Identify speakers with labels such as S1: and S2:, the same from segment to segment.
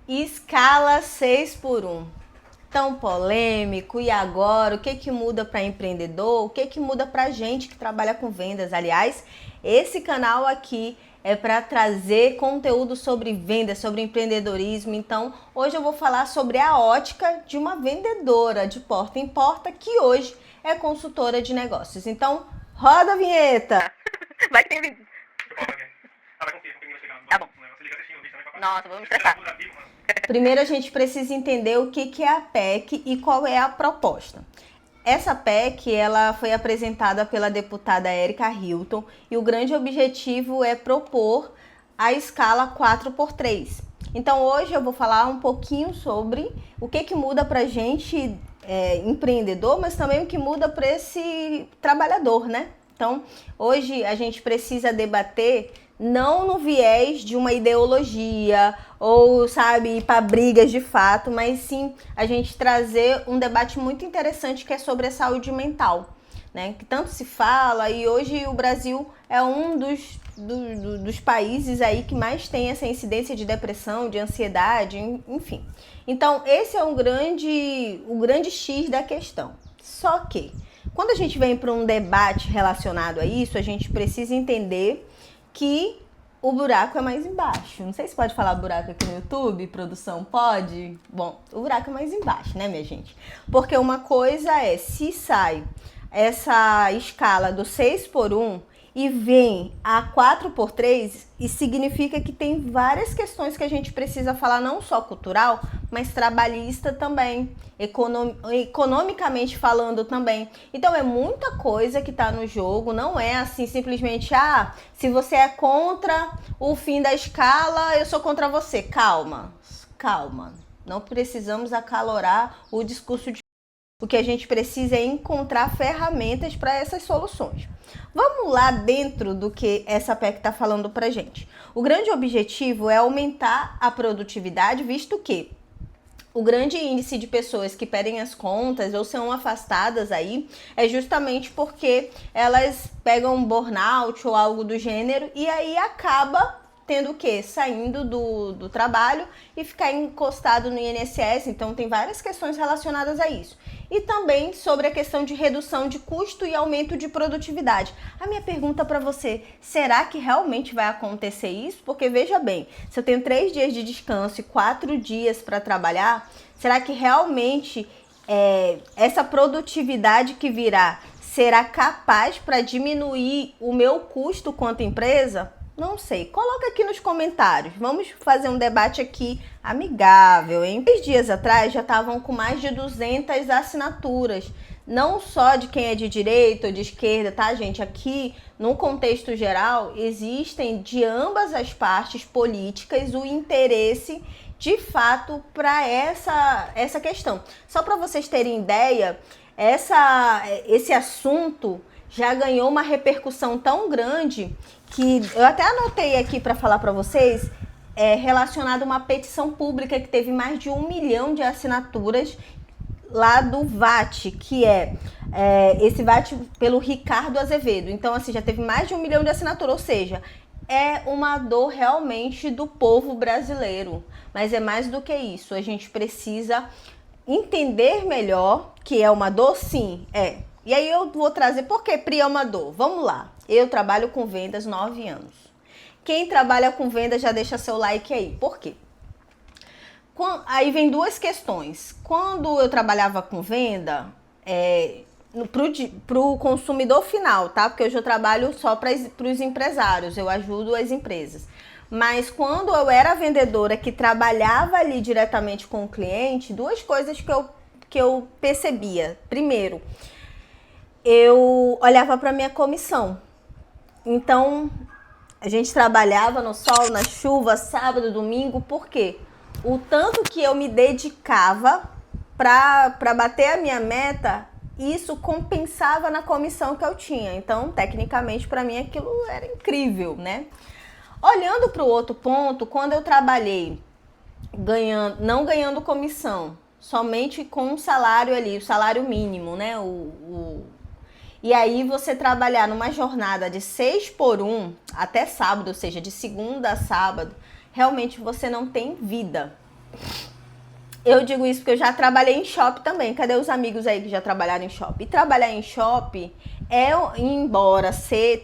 S1: Escala 6x1. Tão polêmico. E agora? O que que muda para empreendedor? O que que muda para gente que trabalha com vendas? Aliás, esse canal aqui é para trazer conteúdo sobre vendas, sobre empreendedorismo. Então, hoje eu vou falar sobre a ótica de uma vendedora de porta em porta que hoje é consultora de negócios. Então, roda a vinheta! Vai ter vídeo. Tá bom. Nossa, vou me estressar. Primeiro a gente precisa entender o que é a PEC e qual é a proposta. Essa PEC ela foi apresentada pela deputada Érica Hilton e o grande objetivo é propor a escala 4x3. Então hoje eu vou falar um pouquinho sobre o que muda para a gente empreendedor, mas também o que muda para esse trabalhador, né? Então hoje a gente precisa debater não no viés de uma ideologia ou, sabe, ir para brigas de fato, mas sim a gente trazer um debate muito interessante que é sobre a saúde mental, né? Que tanto se fala e hoje o Brasil é um dos países aí que mais tem essa incidência de depressão, de ansiedade, enfim. Então esse é o grande X da questão. Só que quando a gente vem para um debate relacionado a isso, a gente precisa entender que o buraco é mais embaixo. Não sei se pode falar buraco aqui no YouTube, produção, pode? Bom, o buraco é mais embaixo, né, minha gente? Porque uma coisa é, se sai essa escala do 6x1 e vem a 4x3, isso significa que tem várias questões que a gente precisa falar, não só cultural, mas trabalhista também, economicamente falando também. Então é muita coisa que está no jogo, não é assim simplesmente, se você é contra o fim da escala, eu sou contra você. Calma, calma, não precisamos acalorar o discurso de... O que a gente precisa é encontrar ferramentas para essas soluções. Vamos lá dentro do que essa PEC está falando para gente. O grande objetivo é aumentar a produtividade, visto que o grande índice de pessoas que pedem as contas ou são afastadas aí é justamente porque elas pegam burnout ou algo do gênero e aí acaba tendo o quê? Saindo do trabalho e ficar encostado no INSS. Então tem várias questões relacionadas a isso. E também sobre a questão de redução de custo e aumento de produtividade. A minha pergunta para você, será que realmente vai acontecer isso? Porque veja bem, se eu tenho 3 dias de descanso e 4 dias para trabalhar, será que realmente essa produtividade que virá será capaz para diminuir o meu custo quanto empresa? Não sei, coloca aqui nos comentários, vamos fazer um debate aqui amigável, hein? 3 dias atrás já estavam com mais de 200 assinaturas, não só de quem é de direita ou de esquerda, tá, gente? Aqui, no contexto geral, existem de ambas as partes políticas o interesse, de fato, para essa questão. Só para vocês terem ideia, esse assunto já ganhou uma repercussão tão grande que eu até anotei aqui para falar para vocês, relacionado a uma petição pública que teve mais de 1 milhão de assinaturas lá do VAT, que esse VAT pelo Ricardo Azevedo. Então, assim, já teve mais de 1 milhão de assinaturas, ou seja, é uma dor realmente do povo brasileiro. Mas é mais do que isso, a gente precisa entender melhor que é uma dor, sim, E aí eu vou trazer, por que Pri é uma dor? Vamos lá, eu trabalho com vendas 9 anos. Quem trabalha com vendas já deixa seu like aí, por quê? Aí vem duas questões. Quando eu trabalhava com venda, para o consumidor final, tá? Porque hoje eu trabalho só para os empresários, eu ajudo as empresas. Mas quando eu era vendedora que trabalhava ali diretamente com o cliente, duas coisas que eu percebia. Primeiro, eu olhava para minha comissão. Então, a gente trabalhava no sol, na chuva, sábado, domingo, por quê? O tanto que eu me dedicava para bater a minha meta, isso compensava na comissão que eu tinha. Então, tecnicamente, para mim, aquilo era incrível, né? Olhando para o outro ponto, quando eu trabalhei não ganhando comissão, somente com um salário ali, o salário mínimo, né? E aí você trabalhar numa jornada de 6x1 até sábado, ou seja, de segunda a sábado, realmente você não tem vida. Eu digo isso porque eu já trabalhei em shopping também. Cadê os amigos aí que já trabalharam em shopping? E trabalhar em shopping embora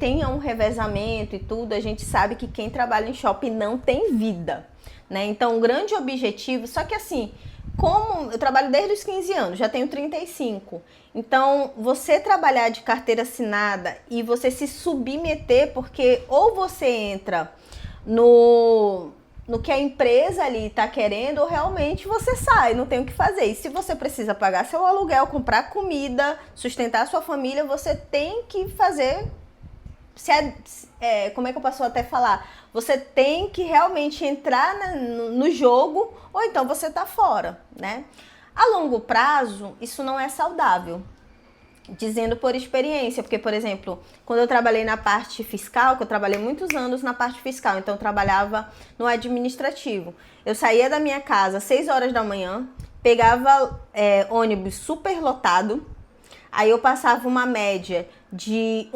S1: tenha um revezamento e tudo, a gente sabe que quem trabalha em shopping não tem vida, né? Então, o grande objetivo, só que assim, como eu trabalho desde os 15 anos, já tenho 35. Então, você trabalhar de carteira assinada e você se submeter, porque ou você entra no que a empresa ali está querendo, ou realmente você sai, não tem o que fazer. E se você precisa pagar seu aluguel, comprar comida, sustentar a sua família, você tem que fazer... como é que eu posso até falar? Você tem que realmente entrar no jogo, ou então você tá fora, né? A longo prazo, isso não é saudável. Dizendo por experiência, porque, por exemplo, quando eu trabalhei na parte fiscal, que eu trabalhei muitos anos na parte fiscal, então eu trabalhava no administrativo. Eu saía da minha casa às 6 horas da manhã, pegava ônibus super lotado, aí eu passava uma média de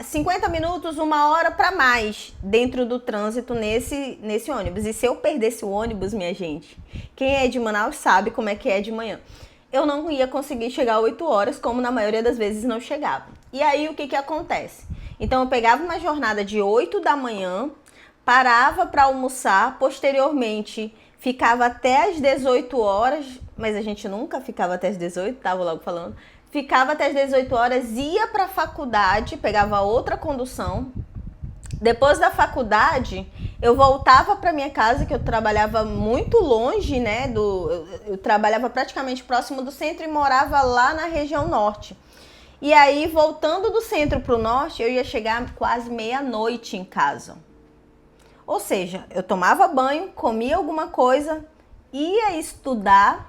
S1: 50 minutos, 1 hora para mais dentro do trânsito nesse ônibus. E se eu perdesse o ônibus, minha gente, quem é de Manaus sabe como é que é de manhã. Eu não ia conseguir chegar 8 horas, como na maioria das vezes não chegava. E aí, o que acontece? Então, eu pegava uma jornada de 8 da manhã, parava para almoçar, posteriormente ficava até as 18 horas, mas a gente nunca ficava até as 18, tava logo falando. Ficava até as 18 horas, ia para a faculdade, pegava outra condução. Depois da faculdade, eu voltava para minha casa, que eu trabalhava muito longe, né? Eu trabalhava praticamente próximo do centro e morava lá na região norte. E aí, voltando do centro para o norte, eu ia chegar quase meia-noite em casa. Ou seja, eu tomava banho, comia alguma coisa, ia estudar,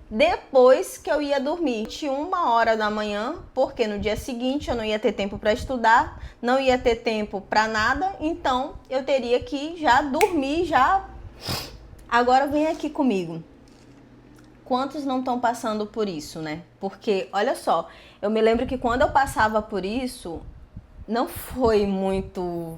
S1: depois que eu ia dormir 1 hora da manhã, porque no dia seguinte eu não ia ter tempo para estudar, não ia ter tempo para nada, então eu teria que já dormir, já... Agora vem aqui comigo. Quantos não estão passando por isso, né? Porque, olha só, eu me lembro que quando eu passava por isso, não foi muito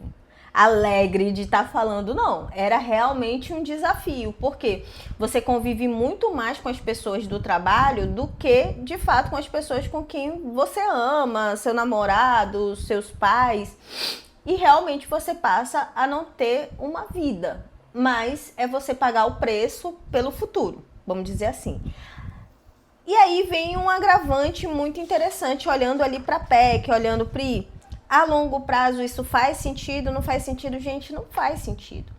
S1: alegre de estar falando, não. Era realmente um desafio, porque você convive muito mais com as pessoas do trabalho do que, de fato, com as pessoas com quem você ama, seu namorado, seus pais. E realmente você passa a não ter uma vida, mas é você pagar o preço pelo futuro, vamos dizer assim. E aí vem um agravante muito interessante, olhando ali para a PEC, olhando para... A longo prazo isso faz sentido? Não faz sentido? Gente, não faz sentido.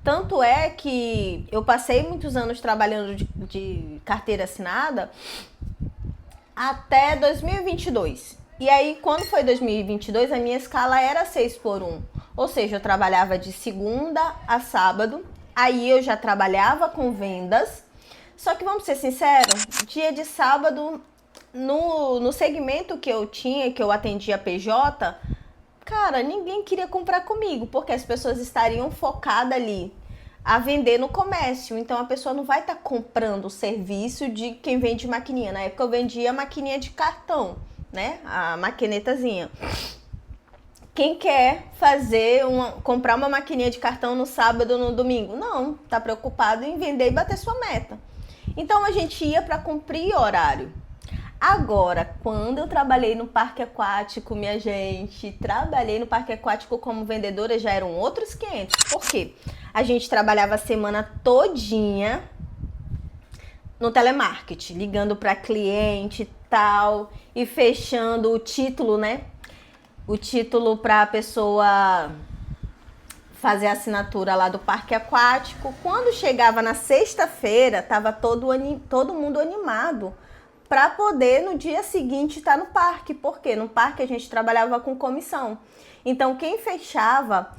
S1: Tanto é que eu passei muitos anos trabalhando de carteira assinada até 2022. E aí, quando foi 2022, a minha escala era 6x1. Ou seja, eu trabalhava de segunda a sábado. Aí eu já trabalhava com vendas. Só que, vamos ser sinceros, dia de sábado... No segmento que eu tinha, que eu atendia PJ, cara, ninguém queria comprar comigo, porque as pessoas estariam focadas ali a vender no comércio. Então a pessoa não vai estar comprando o serviço de quem vende maquininha. Na época eu vendia maquininha de cartão, né? A maquinetazinha. Quem quer comprar uma maquininha de cartão no sábado ou no domingo? Não, tá preocupado em vender e bater sua meta. Então a gente ia para cumprir horário. Agora, quando eu trabalhei no parque aquático, minha gente, trabalhei no parque aquático como vendedora, já eram outros 500. Por quê? A gente trabalhava a semana todinha no telemarketing, ligando para cliente e tal, e fechando o título, né? O título para a pessoa fazer a assinatura lá do parque aquático. Quando chegava na sexta-feira, tava todo mundo animado para poder no dia seguinte estar no parque. Porque no parque a gente trabalhava com comissão. Então quem fechava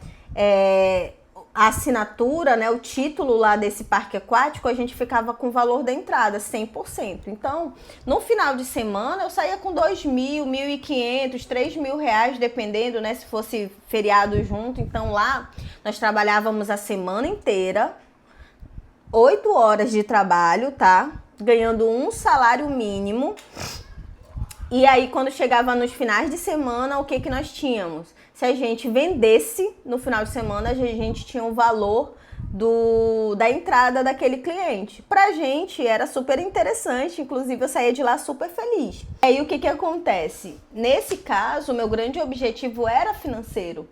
S1: a assinatura, né, o título lá desse parque aquático, a gente ficava com o valor da entrada, 100%. Então, no final de semana, eu saía com 2.000, 1.500, 3.000 reais, dependendo, né, se fosse feriado junto. Então, lá, nós trabalhávamos a semana inteira, 8 horas de trabalho, tá? Ganhando um salário mínimo. E aí, quando chegava nos finais de semana, o que nós tínhamos? Se a gente vendesse no final de semana, a gente tinha um valor da entrada daquele cliente. Pra gente era super interessante, inclusive eu saía de lá super feliz. Aí o que acontece? Nesse caso, o meu grande objetivo era financeiro,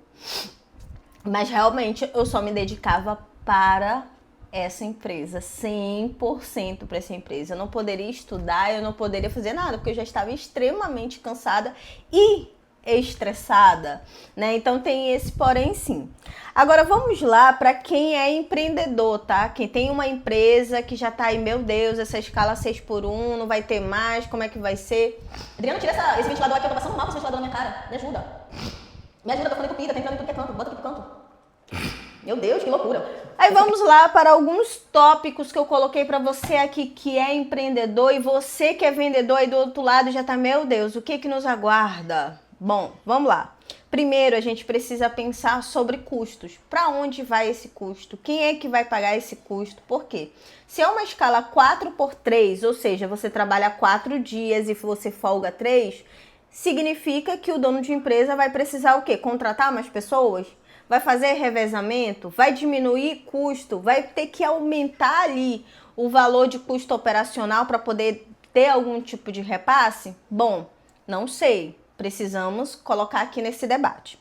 S1: mas realmente eu só me dedicava para essa empresa, 100% para essa empresa. Eu não poderia estudar, eu não poderia fazer nada, porque eu já estava extremamente cansada e estressada, né? Então tem esse porém sim. Agora vamos lá para quem é empreendedor, tá? Quem tem uma empresa que já tá aí, meu Deus, essa escala 6x1, não vai ter mais, como é que vai ser? Adriana, tira esse ventilador aqui, eu tô passando mal com esse ventilador na minha cara, me ajuda. Me ajuda, tô ficando entupida, tá entrando em tudo que é canto, bota aqui pro canto. Meu Deus, que loucura. Aí vamos lá para alguns tópicos que eu coloquei para você aqui que é empreendedor e você que é vendedor aí do outro lado já tá, meu Deus, o que nos aguarda? Bom, vamos lá. Primeiro, a gente precisa pensar sobre custos. Para onde vai esse custo? Quem é que vai pagar esse custo? Por quê? Se é uma escala 4x3, ou seja, você trabalha 4 dias e você folga 3, significa que o dono de empresa vai precisar o quê? Contratar mais pessoas? Vai fazer revezamento? Vai diminuir custo? Vai ter que aumentar ali o valor de custo operacional para poder ter algum tipo de repasse? Bom, não sei. Precisamos colocar aqui nesse debate.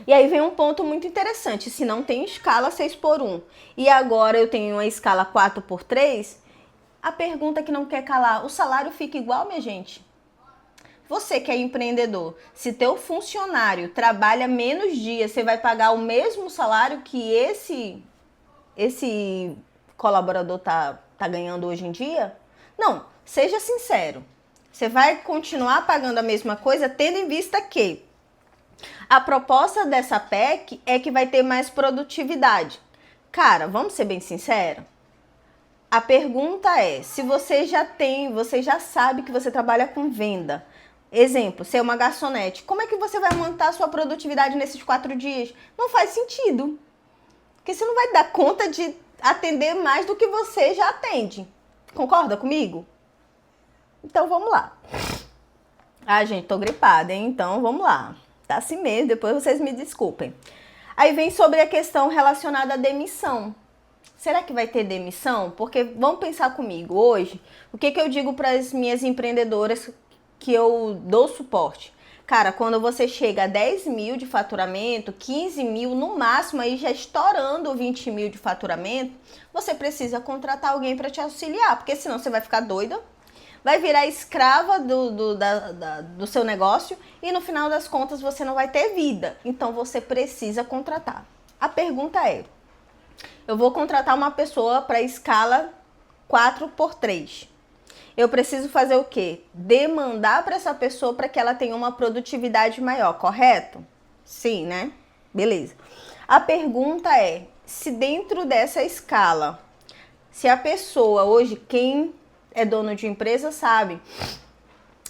S1: E aí vem um ponto muito interessante. Se não tem escala 6x1 e agora eu tenho uma escala 4x3, a pergunta que não quer calar, o salário fica igual, minha gente? Você que é empreendedor, se teu funcionário trabalha menos dias, você vai pagar o mesmo salário que esse colaborador tá ganhando hoje em dia? Não, seja sincero. Você vai continuar pagando a mesma coisa, tendo em vista que a proposta dessa PEC é que vai ter mais produtividade. Cara, vamos ser bem sinceros? A pergunta é, se você já sabe que você trabalha com venda. Exemplo, ser uma garçonete. Como é que você vai aumentar a sua produtividade nesses 4 dias? Não faz sentido. Porque você não vai dar conta de atender mais do que você já atende. Concorda comigo? Então vamos lá. Ah, gente, tô gripada, hein? Então vamos lá. Tá assim mesmo, depois vocês me desculpem. Aí vem sobre a questão relacionada à demissão. Será que vai ter demissão? Porque vamos pensar comigo hoje, o que eu digo para as minhas empreendedoras que eu dou suporte? Cara, quando você chega a 10 mil de faturamento, 15 mil, no máximo, aí já estourando 20 mil de faturamento, você precisa contratar alguém para te auxiliar, porque senão você vai ficar doida, vai virar escrava do seu negócio e no final das contas você não vai ter vida. Então você precisa contratar. A pergunta é, eu vou contratar uma pessoa para escala 4x3. Eu preciso fazer o quê? Demandar para essa pessoa para que ela tenha uma produtividade maior, correto? Sim, né? Beleza. A pergunta é, se dentro dessa escala, se a pessoa hoje, quem é dono de empresa sabe,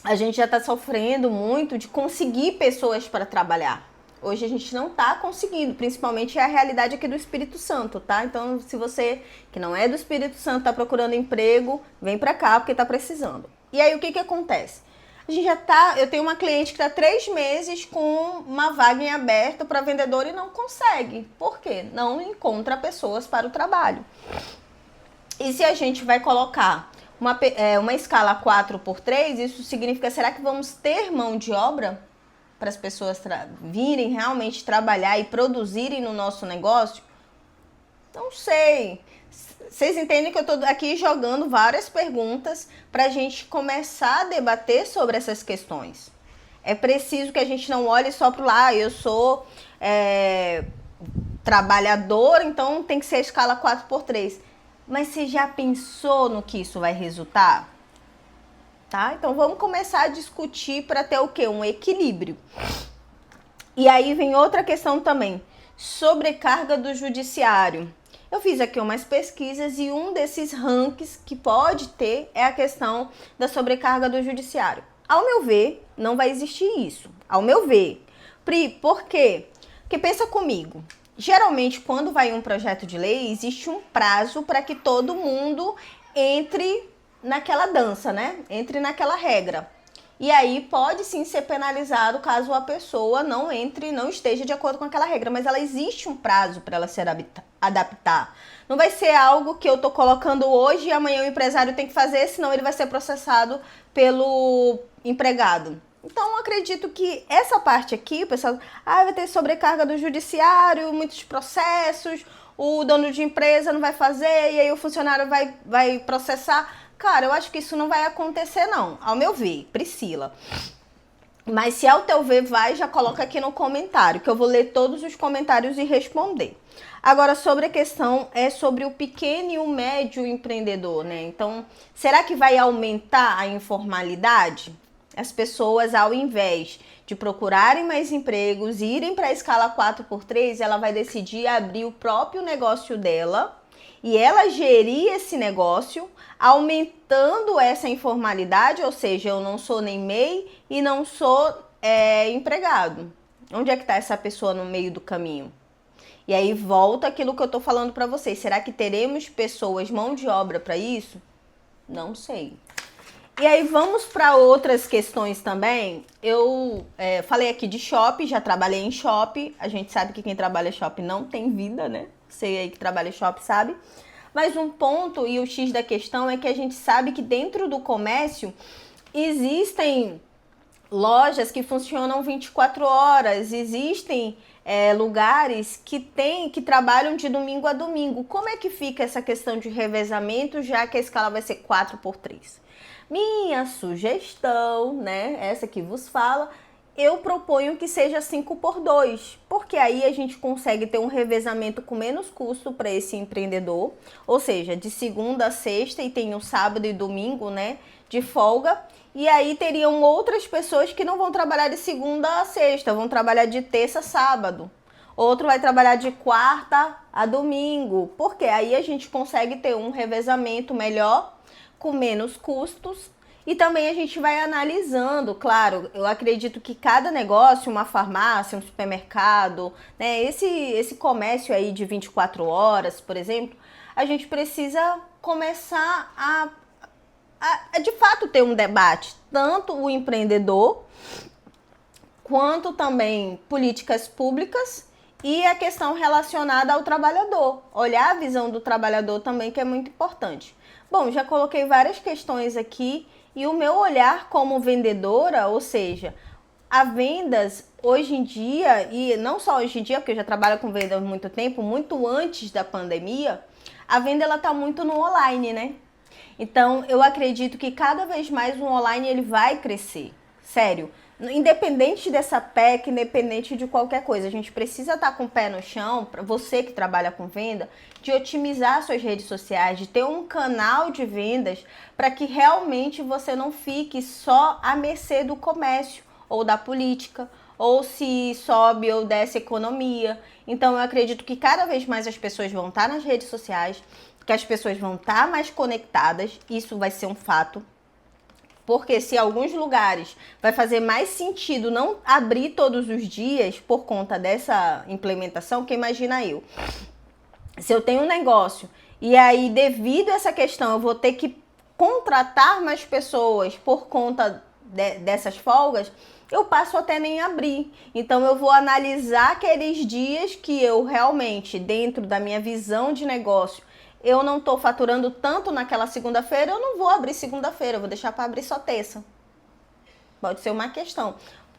S1: a gente já está sofrendo muito de conseguir pessoas para trabalhar. Hoje a gente não está conseguindo, principalmente é a realidade aqui do Espírito Santo, tá? Então, se você que não é do Espírito Santo está procurando emprego, vem para cá porque está precisando. E aí o que acontece? A gente eu tenho uma cliente que está 3 meses com uma vaga em aberto para vendedor e não consegue. Por quê? Não encontra pessoas para o trabalho. E se a gente vai colocar uma escala 4x3, isso significa, será que vamos ter mão de obra para as pessoas virem realmente trabalhar e produzirem no nosso negócio? Não sei. Vocês entendem que eu estou aqui jogando várias perguntas para a gente começar a debater sobre essas questões. É preciso que a gente não olhe só para o lado, eu sou trabalhador, então tem que ser a escala 4x3. Mas você já pensou no que isso vai resultar? Tá? Então vamos começar a discutir para ter o quê? Um equilíbrio. E aí vem outra questão também, sobrecarga do judiciário. Eu fiz aqui umas pesquisas e um desses rankings que pode ter é a questão da sobrecarga do judiciário. Ao meu ver, não vai existir isso. Ao meu ver. Pri, por quê? Porque pensa comigo. Geralmente, quando vai um projeto de lei, existe um prazo para que todo mundo entre naquela dança, né? Entre naquela regra. E aí pode sim ser penalizado caso a pessoa não esteja de acordo com aquela regra, mas ela existe um prazo para ela se adaptar. Não vai ser algo que eu tô colocando hoje e amanhã o empresário tem que fazer, senão ele vai ser processado pelo empregado. Então, acredito que essa parte aqui, o pessoal, vai ter sobrecarga do judiciário, muitos processos, o dono de empresa não vai fazer e aí o funcionário vai processar. Cara, eu acho que isso não vai acontecer não, ao meu ver, Priscila. Mas se ao teu ver vai, já coloca aqui no comentário, que eu vou ler todos os comentários e responder. Agora, sobre a questão é sobre o pequeno e o médio empreendedor, né? Então, será que vai aumentar a informalidade? As pessoas, ao invés de procurarem mais empregos, irem para a escala 4x3, ela vai decidir abrir o próprio negócio dela e ela gerir esse negócio, aumentando essa informalidade, ou seja, eu não sou nem MEI e não sou empregado. Onde é que está essa pessoa no meio do caminho? E aí volta aquilo que eu tô falando para vocês. Será que teremos pessoas, mão de obra para isso? Não sei. E aí vamos para outras questões também. Eu falei aqui de shopping, já trabalhei em shopping. A gente sabe que quem trabalha em shopping não tem vida, né? Você aí que trabalha em shopping sabe. Mas um ponto e o X da questão é que a gente sabe que dentro do comércio existem lojas que funcionam 24 horas, existem lugares que trabalham de domingo a domingo. Como é que fica essa questão de revezamento, já que a escala vai ser 4x3? Minha sugestão, né, essa que vos fala, eu proponho que seja 5x2, porque aí a gente consegue ter um revezamento com menos custo para esse empreendedor, ou seja, de segunda a sexta e tem o sábado e domingo, né, de folga. E aí teriam outras pessoas que não vão trabalhar de segunda a sexta, vão trabalhar de terça a sábado. Outro vai trabalhar de quarta a domingo, porque aí a gente consegue ter um revezamento melhor, com menos custos. E também a gente vai analisando, claro, eu acredito que cada negócio, uma farmácia, um supermercado, né, esse comércio aí de 24 horas, por exemplo, a gente precisa começar a de fato ter um debate, tanto o empreendedor, quanto também políticas públicas e a questão relacionada ao trabalhador. Olhar a visão do trabalhador também, que é muito importante. Bom, já coloquei várias questões aqui e o meu olhar como vendedora, ou seja, a vendas hoje em dia, e não só hoje em dia, porque eu já trabalho com vendas há muito tempo, muito antes da pandemia, a venda ela tá muito no online, né? Então, eu acredito que cada vez mais o online ele vai crescer. Sério. Independente dessa PEC, independente de qualquer coisa, a gente precisa estar com o pé no chão, para você que trabalha com venda, de otimizar suas redes sociais, de ter um canal de vendas para que realmente você não fique só à mercê do comércio ou da política, ou se sobe ou desce a economia. Então, eu acredito que cada vez mais as pessoas vão estar nas redes sociais, que as pessoas vão estar mais conectadas, isso vai ser um fato. Porque se alguns lugares vai fazer mais sentido não abrir todos os dias por conta dessa implementação, que imagina eu. Se eu tenho um negócio e aí devido a essa questão eu vou ter que contratar mais pessoas por conta dessas folgas, eu passo até nem abrir. Então eu vou analisar aqueles dias que eu realmente, dentro da minha visão de negócio, eu não estou faturando tanto naquela segunda-feira, eu não vou abrir segunda-feira, eu vou deixar para abrir só terça. Pode ser uma questão.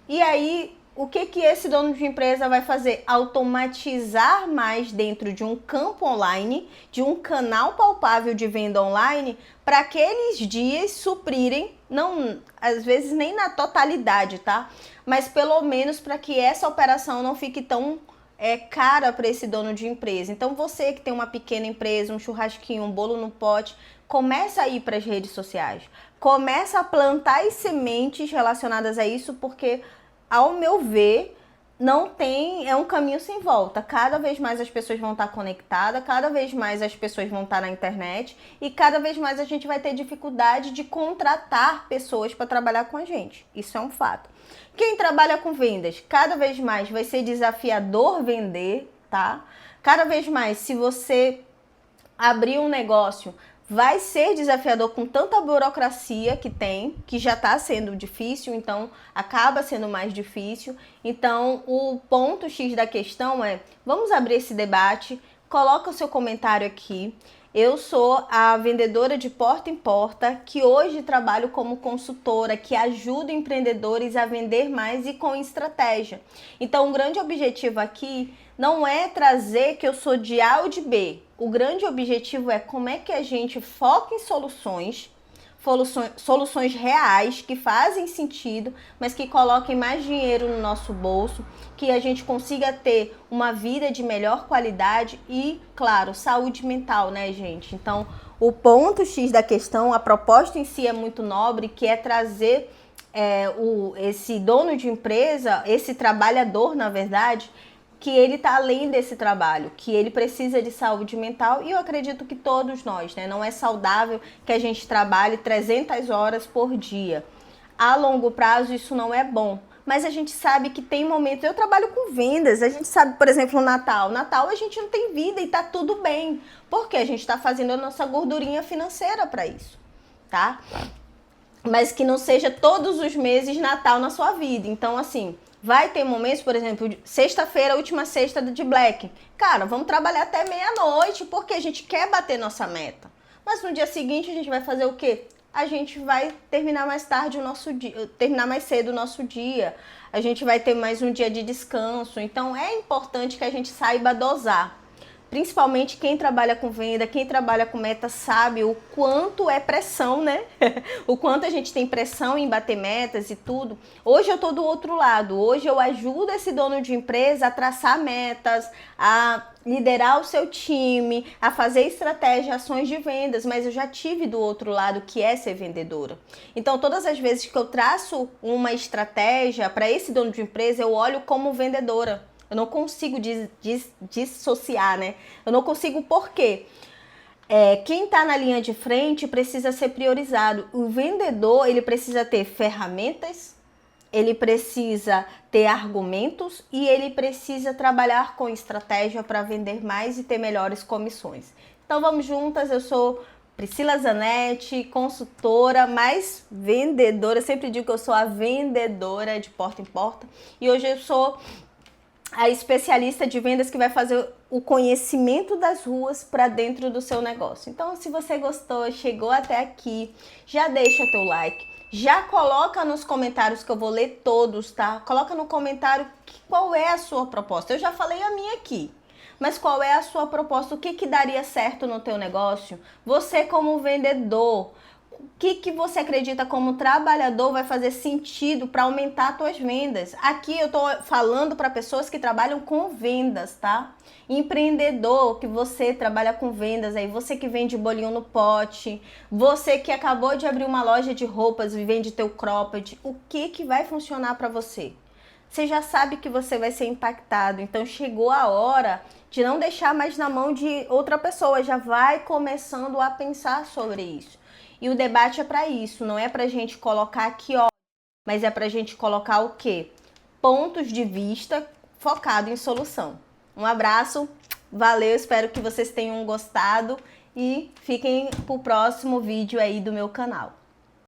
S1: E aí, o que esse dono de empresa vai fazer? Automatizar mais dentro de um campo online, de um canal palpável de venda online, para aqueles dias suprirem, não, às vezes nem na totalidade, tá? Mas pelo menos para que essa operação não fique tão cara para esse dono de empresa. Então você que tem uma pequena empresa, um churrasquinho, um bolo no pote, começa a ir para as redes sociais. Começa a plantar as sementes relacionadas a isso, porque ao meu ver, não tem, é um caminho sem volta. Cada vez mais as pessoas vão estar conectadas, cada vez mais as pessoas vão estar na internet e cada vez mais a gente vai ter dificuldade de contratar pessoas para trabalhar com a gente. Isso é um fato. Quem trabalha com vendas, cada vez mais vai ser desafiador vender, tá? Cada vez mais, se você abrir um negócio, Vai ser desafiador com tanta burocracia que tem, que já está sendo difícil, então acaba sendo mais difícil. Então, o ponto X da questão é, vamos abrir esse debate, coloca o seu comentário aqui. Eu sou a vendedora de porta em porta, que hoje trabalho como consultora, que ajuda empreendedores a vender mais e com estratégia. Então, o grande objetivo aqui não é trazer que eu sou de A ou de B. O grande objetivo é como é que a gente foca em soluções reais, que fazem sentido, mas que coloquem mais dinheiro no nosso bolso, que a gente consiga ter uma vida de melhor qualidade e, claro, saúde mental, né, gente? Então, o ponto X da questão, a proposta em si é muito nobre, que é trazer esse dono de empresa, esse trabalhador, na verdade, que ele está além desse trabalho, que ele precisa de saúde mental, e eu acredito que todos nós, né? Não é saudável que a gente trabalhe 300 horas por dia. A longo prazo isso não é bom, mas a gente sabe que tem momentos, eu trabalho com vendas, a gente sabe, por exemplo, Natal a gente não tem vida e tá tudo bem, porque a gente está fazendo a nossa gordurinha financeira para isso, tá? Mas que não seja todos os meses Natal na sua vida. Então, assim, vai ter momentos, por exemplo, sexta-feira, última sexta de Black. Cara, vamos trabalhar até meia-noite, porque a gente quer bater nossa meta. Mas no dia seguinte a gente vai fazer o quê? A gente vai terminar mais tarde o nosso dia, terminar mais cedo o nosso dia. A gente vai ter mais um dia de descanso. Então, é importante que a gente saiba dosar. Principalmente quem trabalha com venda, quem trabalha com meta sabe o quanto é pressão, né? O quanto a gente tem pressão em bater metas e tudo. Hoje eu tô do outro lado. Hoje eu ajudo esse dono de empresa a traçar metas, a liderar o seu time, a fazer estratégia, ações de vendas, mas eu já tive do outro lado, que é ser vendedora. Então, todas as vezes que eu traço uma estratégia para esse dono de empresa, eu olho como vendedora. Eu não consigo dissociar, né? Eu não consigo por quê? Quem está na linha de frente precisa ser priorizado. O vendedor, ele precisa ter ferramentas, ele precisa ter argumentos e ele precisa trabalhar com estratégia para vender mais e ter melhores comissões. Então vamos juntas, eu sou Priscila Zanetti, consultora, mais vendedora. Eu sempre digo que eu sou a vendedora de porta em porta. E hoje eu sou a especialista de vendas que vai fazer o conhecimento das ruas para dentro do seu negócio. Então, se você gostou, chegou até aqui, já deixa teu like, já coloca nos comentários que eu vou ler todos, tá? Coloca no comentário qual é a sua proposta. Eu já falei a minha aqui, mas qual é a sua proposta? O que daria certo no teu negócio? Você como vendedor, o que você acredita como trabalhador vai fazer sentido para aumentar as tuas vendas? Aqui eu tô falando para pessoas que trabalham com vendas, tá? Empreendedor, que você trabalha com vendas aí, você que vende bolinho no pote, você que acabou de abrir uma loja de roupas e vende teu cropped, o que vai funcionar para você? Você já sabe que você vai ser impactado, então chegou a hora de não deixar mais na mão de outra pessoa, já vai começando a pensar sobre isso. E o debate é para isso, não é pra gente colocar aqui, ó, mas é pra gente colocar o quê? Pontos de vista focado em solução. Um abraço, valeu, espero que vocês tenham gostado e fiquem pro próximo vídeo aí do meu canal.